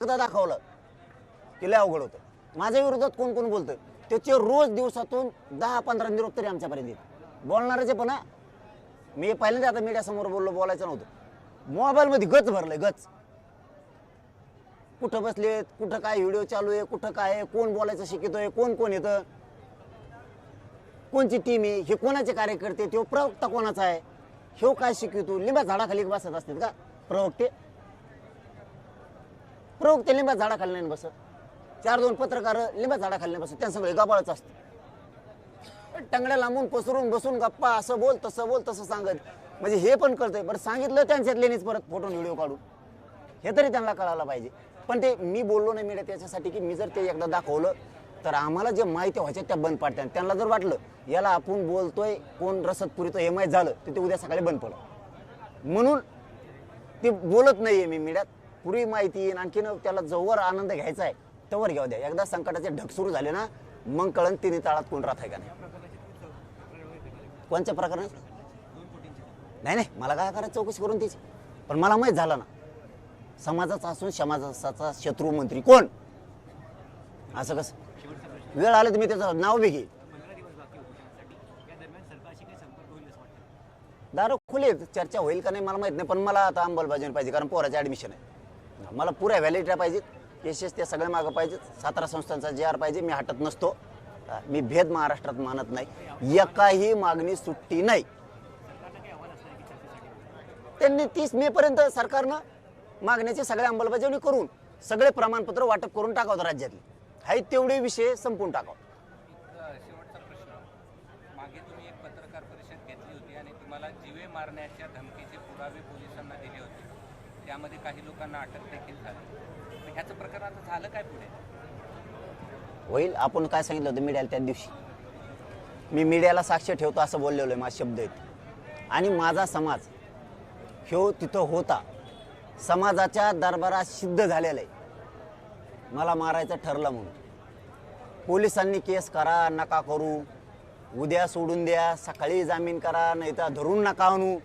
एकदा दाखवलं की लय अवघड होतं। माझ्या विरोधात कोण कोण बोलतं त्याचे रोज दिवसातून 10-15 निरोप तरी आमच्यापर्यंत येतात बोलणाऱ्याचे पण। मी पहिल्यांदा आता मीडिया समोर बोलायचं नव्हतं, मोबाईलमध्ये गच भरलंय गच। कुठं बसलेत, कुठं काय व्हिडिओ चालू आहे, कुठं काय आहे, कोण बोलायचं शिकतोय, कोण कोण येतं, कोणची टीम आहे, हे कोणाचे कार्यकर्ते, तो प्रवक्ता कोणाचा आहे, हे काय शिकवतो। लिंबा झाडाखाली बसत असतात का प्रवक्ते? प्रवक्ते लिंबा झाडाखाली नाही बसत, 4-2 पत्रकार लिंबा झाडाखाली नाही बसत, त्यांच्यासमोर गबाळच असतं। टंगड्या लांबून पसरून बसून गप्पा असं बोल तसं सांगत, म्हणजे हे पण कळतंय। बरं सांगितलं त्यांच्यातलेनीच परत फोटो व्हिडिओ काढून, हे तरी त्यांना कळायला पाहिजे। पण ते मी बोललो नाही मीडिया त्याच्यासाठी की मी जर ते एकदा दाखवलं तर आम्हाला जे माहिती व्हायच्या त्या बंद पडतात। त्यांना जर वाटलं याला आपण बोलतोय कोण रसद पुरीतोय हे माहीत झालं तर ते उद्या सकाळी बंद पडलं, म्हणून ते बोलत नाहीये मी मीडियात। पुरी माहिती येईन, आणखीन त्याला जोवर आनंद घ्यायचा आहे तोवर घेऊ द्या। एकदा संकटाचे ढग सुरू झाले ना मग कळण तिन्ही ताळात कोण राहत आहे का नाही। कोणत्या प्रकरण? नाही मला काय करायचं चौकशी करून त्याची, पण मला माहीत झालं ना समाजाचा असून समाजाचा शत्रू मंत्री कोण, असं कसं? वेळ आले तर मी त्याचं नाव बी घे। दारू खुले चर्चा होईल का नाही मला माहित नाही, पण मला आता अंमलबजावणी पाहिजे, कारण पोराचे ऍडमिशन आहे। मला पुऱ्या व्हॅलिडिटी पाहिजेत, एस त्या सगळ्या मागं पाहिजेत, 17 संस्थांचा JR पाहिजे। मी हटत नसतो, मी भेद महाराष्ट्रात मानत नाही, एकाही मागणी सुट्टी नाही। त्यांनी 30 मे पर्यंत सरकारनं मागण्याची सगळ्या अंमलबजावणी करून सगळे प्रमाणपत्र वाटप करून टाकावं राज्यातले, हाय तेवढे विषय संपून टाकावं। शेवटचा प्रश्न, मागे तुम्ही एक पत्रकार परिषद घेतली होती आणि तुम्हाला जीवे मारण्याच्या धमकीचे पुरावे पोलिसांना दिले होते, त्यामध्ये काही लोकांना अटक देखील झाली। ह्याचं प्रकरण आता झालं काय पुढे? होईल। आपण काय सांगितलं होतं मीडियाला त्या दिवशी, मी मीडियाला साक्ष ठेवतो असं बोललेलो आहे, माझे शब्द आहेत। आणि माझा समाज ह्यो तिथं होता, समाजाच्या दरबारात सिद्ध झालेलं आहे मला मारायचं ठरलं म्हणून। पोलिसांनी केस करा नका करू, उद्या सोडून द्या, सकाळी जामीन करा, नाही तर धरून नका आणू,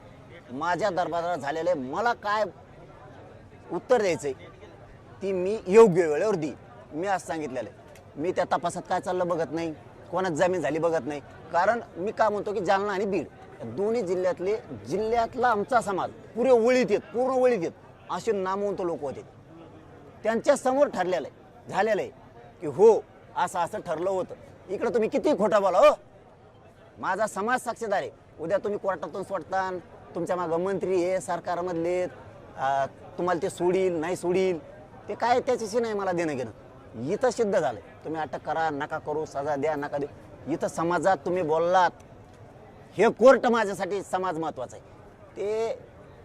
माझ्या दरबारात झालेलं आहे। मला काय उत्तर द्यायचंय ती मी योग्य वेळेवर दी, मी असं सांगितलेलं आहे। मी त्या तपासात काय चाललं बघत नाही, कोणाच जामीन झाली बघत नाही, कारण मी काय म्हणतो की जालना आणि बीड दोन्ही जिल्ह्यातला आमचा समाज पुरे वळीत येत, पूर्ण वळीत येत असे नामवंत लोक होते, त्यांच्या समोर ठरलेलं आहे झालेलं आहे की हो असं असं ठरलं होतं। इकडे तुम्ही किती खोटं बोला हो, माझा समाज साक्षीदार आहे। उद्या तुम्ही कोर्टातून सोडता, तुमच्या मागं मंत्री आहे सरकारमधले, तुम्हाला ते सोडील नाही सोडील ते काय त्याच्याशी नाही मला देणं घेणं। इथं सिद्ध झालंय, तुम्ही अटक करा नका करू, सजा द्या नका देऊ, इथं समाजात तुम्ही बोललात, हे कोर्ट माझ्यासाठी समाज महत्वाचा आहे। ते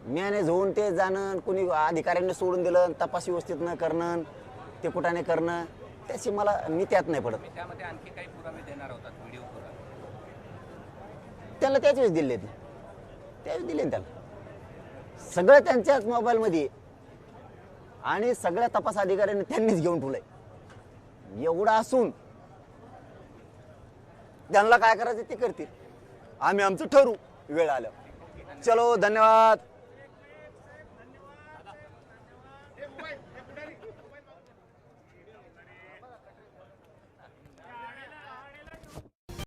मॅनेज होऊन ते जाणं, कुणी अधिकाऱ्यांनी सोडून दिलं, तपास व्यवस्थित न करणं, ते कुठाने करणं, त्याची मी त्यात नाही पडत। त्यामध्ये आणखी काही पुरावे देणार होतात, व्हिडिओ पुरावे त्याला त्याच वेळेस दिले, त्यावेळेस दिले त्याला सगळं त्यांच्याच मोबाईलमध्ये, आणि सगळ्या तपास अधिकाऱ्यांनी त्यांनीच घेऊन ठेवलंय। एवढं असून त्यांना काय करायचं ते करतील, आम्ही आमचं ठरू वेळ आलं। चलो धन्यवाद।